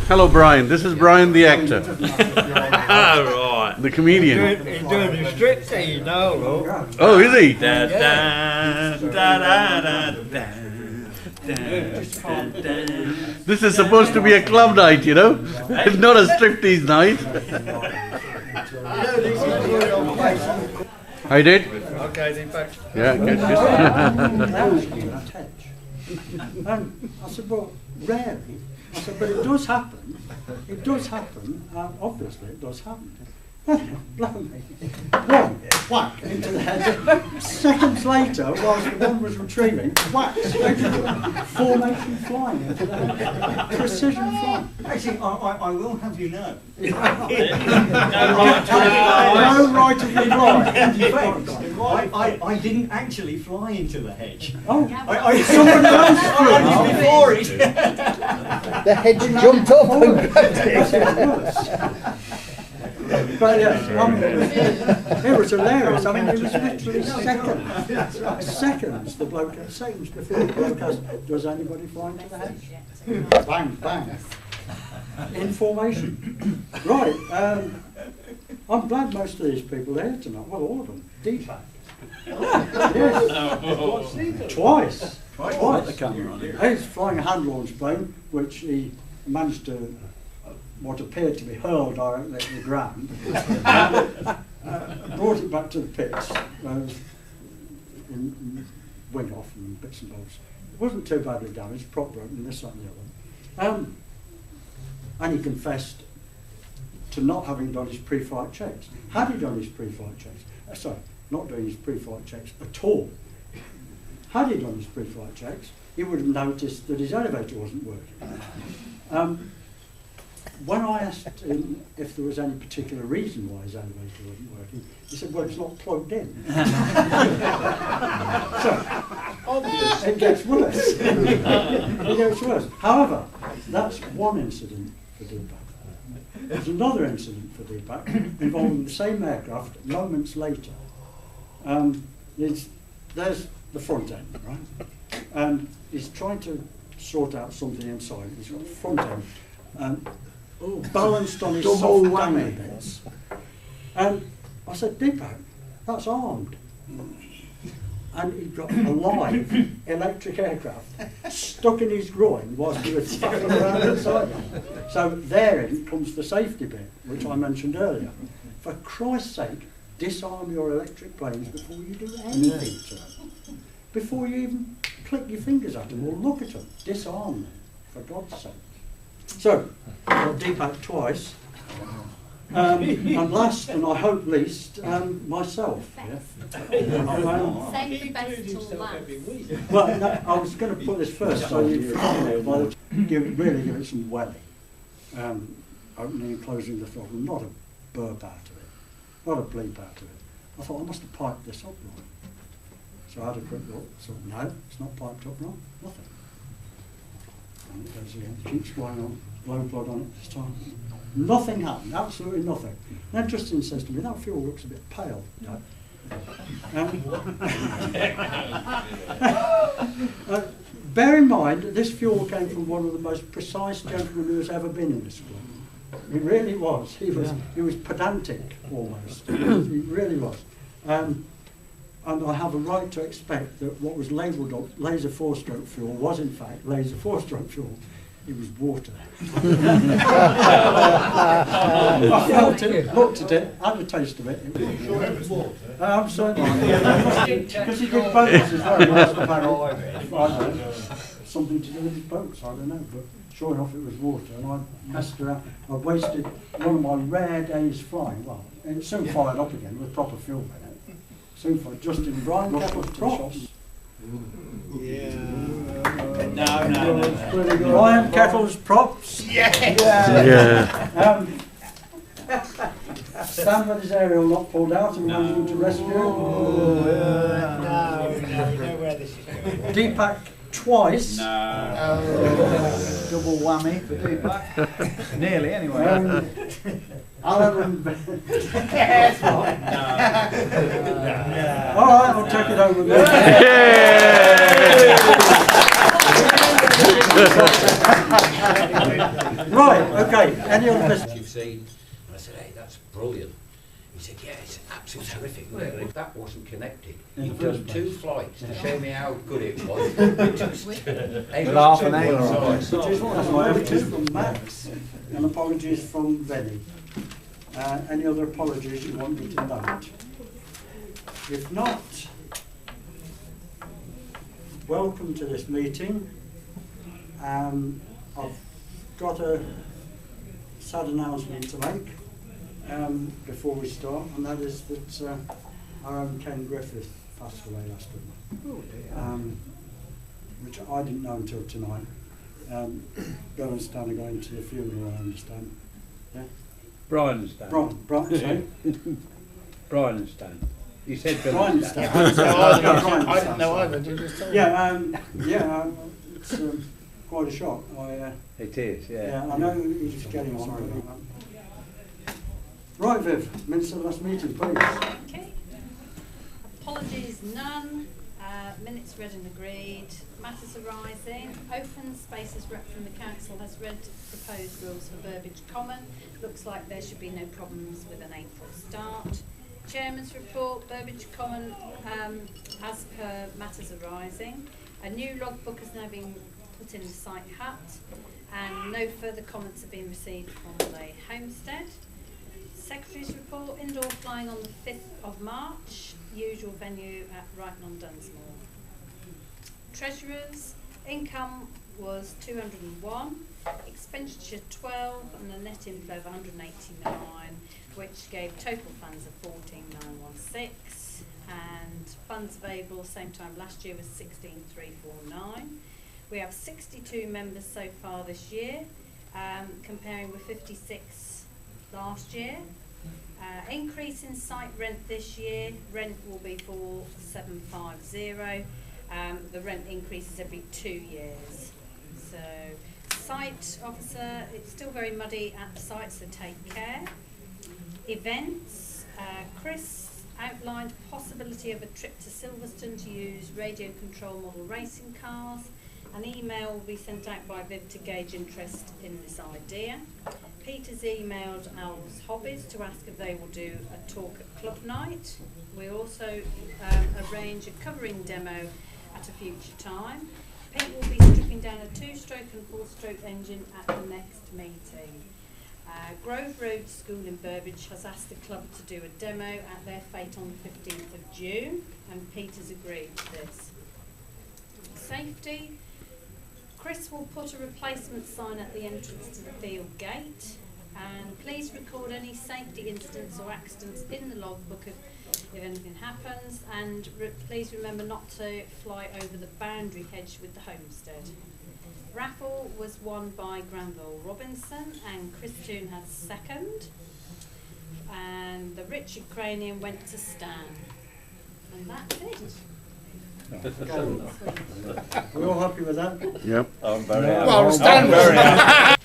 Hello, Brian. This is Brian, the actor, Right. the comedian. He's doing the striptease now, look. Oh, is he? Da, da, da, da, da, da. This is supposed to be a club night, you know? It's not a striptease night. I did? Okay, in fact. Yeah, good. I said, well, rarely. I said, but it does happen. It does happen. Obviously, it does happen. Blow me. One, whack into the head. Seconds later, whilst the one was retrieving, whack, straight into the formation flying into the head. Precision flying. Actually, I will have you know. No right of reply. I didn't actually fly into the hedge. Oh, Someone else flew before it. The hedge jumped up and grabbed it. but yes, it was hilarious. I mean, it was literally seconds. The bloke had seconds before the bloke asked, does anybody fly into the hedge? Bang, bang. In formation. Right. I'm glad most of these people are here tonight. Well, all of them. DICKHEAD. Yes. Twice. Twice. He's flying a hand-launched plane, which he managed to what appeared to be hurled directly at the ground, brought it back to the pits, wing off and bits and bobs. It wasn't too badly damaged, prop broken, this, that and the other. And he confessed to not having done his pre-flight checks. Had he done his pre-flight checks, sorry, not doing his pre-flight checks at all. Had he done his pre-flight checks, he would have noticed that his elevator wasn't working. When I asked him if there was any particular reason why his elevator wasn't working, he said, well, it's not plugged in. So, it gets worse. It gets worse. However, that's one incident for DICKHEAD. There's another incident for DICKHEAD involving the same aircraft moments later. There's the front end, right? And he's trying to sort out something inside. He's got the front end. Balanced on his soft dangly bits. And I said, DICKHEAD, that's armed. And he'd got a live electric aircraft stuck in his groin whilst he was fucking around inside. So therein comes the safety bit, which I mentioned earlier. For Christ's sake, disarm your electric planes before you do anything to them. Before you even click your fingers at them or look at them. Disarm them, for God's sake. So, got DICKHEAD twice, and last, and I hope least, myself. Yeah. Save the best till last. Well, no, I was going to put this first, so you really give it some welly. Opening and closing the throttle, not a burp out of it, not a bleep out of it. I thought I must have piped this up wrong. So I had a quick look, so no, it's not piped up wrong, nothing. And it goes again, keeps flying on, blow blood on it this time. Nothing happened, absolutely nothing. Then Justin says to me, that fuel looks a bit pale. Bear in mind, this fuel came from one of the most precise gentlemen who has ever been in this club. He really was. He was pedantic, almost. He really was. And I have a right to expect that what was labelled laser 4-stroke fuel was in fact laser 4-stroke fuel. It was water. I felt it, looked at it, had a taste of it. It was water? I'm sorry. Because he did boats as well. He must have had something to do with his boats, I don't know. But sure enough, it was water. And I messed around. I wasted one of my rare days flying. Well, it soon followed up again with proper fuel in it. Soon for Justin Brian Kettle's props. Yeah. No. Brian Kettle's props. Yeah. Stand with his aerial not pulled out and managing to rescue. No, we know where this is going. DICKHEAD twice. Double whammy for DICKHEAD. Nearly, anyway. Alan and All right, I'll take it over there. Right, Any other business? You've seen, and I said, hey, that's brilliant. He said, yeah, it's absolutely terrific. Well, that wasn't connected. He'd done 2 flights to show me how good it was. With half an hour. That's my apologies from Max and apologies from Benny. Any other apologies you want me to note? If not, welcome to this meeting. I've got a sad announcement to make before we start, and that is that our own Ken Griffith passed away last week, which I didn't know until tonight. Bill and Stan are going to the funeral, I understand. Yeah? Brian and Stan. Brian, sorry? Brian and Stan. You said Bill Brian and Stan. Stan. I didn't know either, did you just tell me? Yeah, it's quite a shock. It is, yeah. Yeah, I know he's getting on. Right, Viv, minutes of the last meeting, please. Okay. Apologies, none. Minutes read and agreed. Matters arising. Open Spaces rep from the council has read proposed rules for Burbage Common. Looks like there should be no problems with an April start. Chairman's report. Burbage Common, as per matters arising. A new logbook has now been put in the site hut, and no further comments have been received on the homestead. Secretary's report, indoor flying on the 5th of March, usual venue at Brighton-on-Dunsmore. Treasurer's income was 201, expenditure 12, and a net inflow of 189, which gave total funds of 14,916, and funds available same time last year was 16,349. We have 62 members so far this year, comparing with 56 last year. Increase in site rent this year. Rent will be 4,750. The rent increases every 2 years. So, site officer, it's still very muddy at the site, so take care. Events, Chris outlined possibility of a trip to Silverstone to use radio control model racing cars. An email will be sent out by Viv to gauge interest in this idea. Peter's emailed Al's Hobbies to ask if they will do a talk at club night. We also arrange a covering demo at a future time. Pete will be stripping down a 2-stroke and 4-stroke engine at the next meeting. Grove Road School in Burbage has asked the club to do a demo at their fete on the 15th of June, and Peter's agreed to this. Safety. Chris will put a replacement sign at the entrance to the field gate, and please record any safety incidents or accidents in the logbook if anything happens, and please remember not to fly over the boundary hedge with the homestead. Raffle was won by Granville Robinson, and Chris Toon had second, and the Richard Cranium went to Stan, and that's it. We're all happy with that? Yep. I'm very happy. Well, Stan was.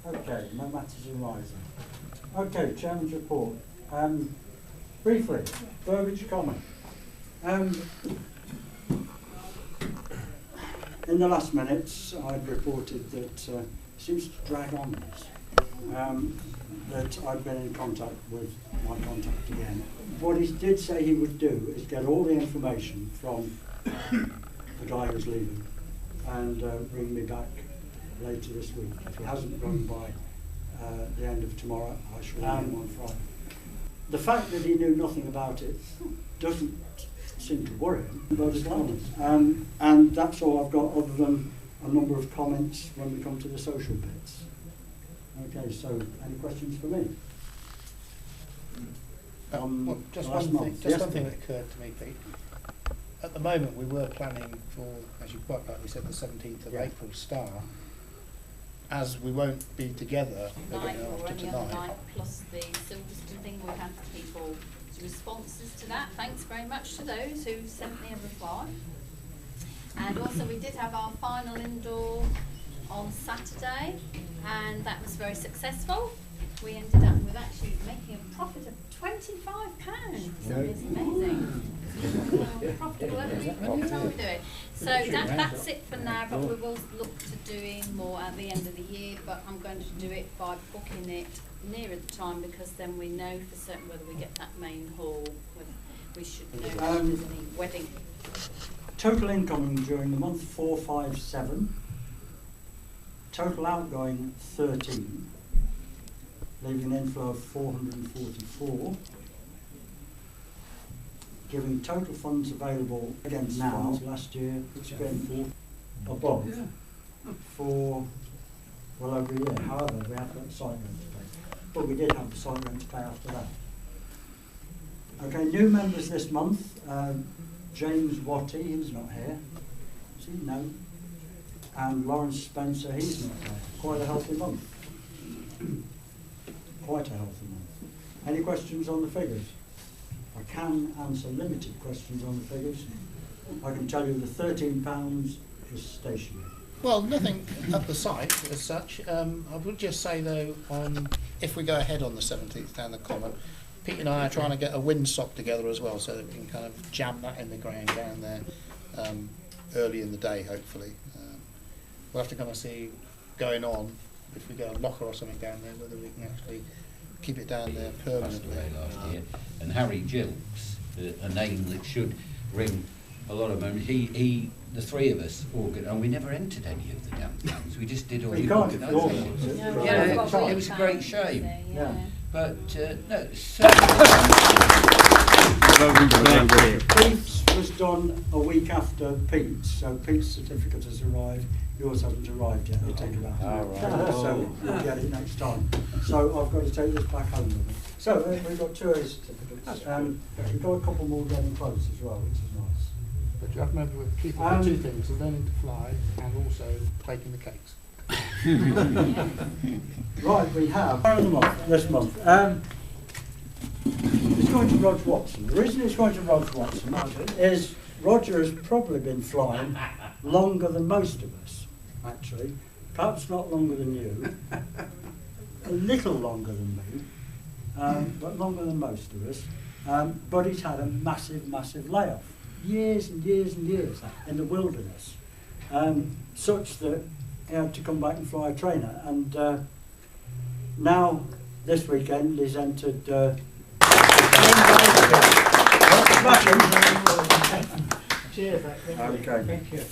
Okay, no matters arising. Okay, Chairman's report. Briefly, Burbage Common. In the last minutes, I'd reported that it seems to drag on this. That I'd been in contact with my contact again. What he did say he would do is get all the information from the guy who's leaving and bring me back later this week. If he hasn't run by the end of tomorrow, I shall have him on Friday. The fact that he knew nothing about it doesn't seem to worry him, but as well. And that's all I've got, other than a number of comments when we come to the social bits. Okay, so any questions for me? Well, just one thing that occurred to me, Pete. At the moment, we were planning for, as you quite rightly said, the 17th of April start. As we won't be together after tonight. Night, plus the Silverstone thing, we've had people's responses to that. Thanks very much to those who sent me a reply. And also, we did have our final indoor on Saturday, and that was very successful. We ended up with actually making a profit of £25. It's amazing. Profitable every time we do it. So that's it for now, but we will look to doing more at the end of the year, but I'm going to do it by booking it nearer the time, because then we know for certain whether we get that main hall, whether we should know if there's any wedding. Total incoming during the month 457. Total outgoing 13, leaving an inflow of 444, giving total funds available against funds last year, which has been above for well over a year. However, we have got the site rent to pay, but we did have the site rent to pay after that. Okay, new members this month, James Watty, he's not here. Is he? No. And Lawrence Spencer, he's not there. Quite a healthy month. Quite a healthy month. Any questions on the figures? I can answer limited questions on the figures. I can tell you the £13 is stationary. Well, nothing at the site as such. I would just say though, if we go ahead on the 17th down the common, Pete and I are trying to get a windsock together as well, so that we can kind of jam that in the ground down there early in the day, hopefully. We'll have to kind of see going on if we get a locker or something down there, whether we can actually keep it down there permanently. Last year. And Harry Gilks, a name that should ring a lot of memories. The three of us and we never entered any of the damn things. We just did all the organising. Yeah, it was a great shame. Yeah. But no, Pete's was done a week after Pete's, so Pete's certificate has arrived. Yours hasn't arrived yet. It'll take about so we'll get it next time. So I've got to take this back home with me. So we've got 2 A certificates, and we've got a couple more getting close as well, which is nice. But you have to remember we're keeping the 2 things: learning to fly and also taking the cakes. Right, we have this month. It's going to Rog Watson. The reason it's going to Rog Watson is Roger has probably been flying longer than most of us, actually. Perhaps not longer than you, a little longer than me, but longer than most of us. But he's had a massive, massive layoff. Years and years and years in the wilderness, such that he had to come back and fly a trainer. And now, this weekend, he's entered Cheers, okay. Thank you.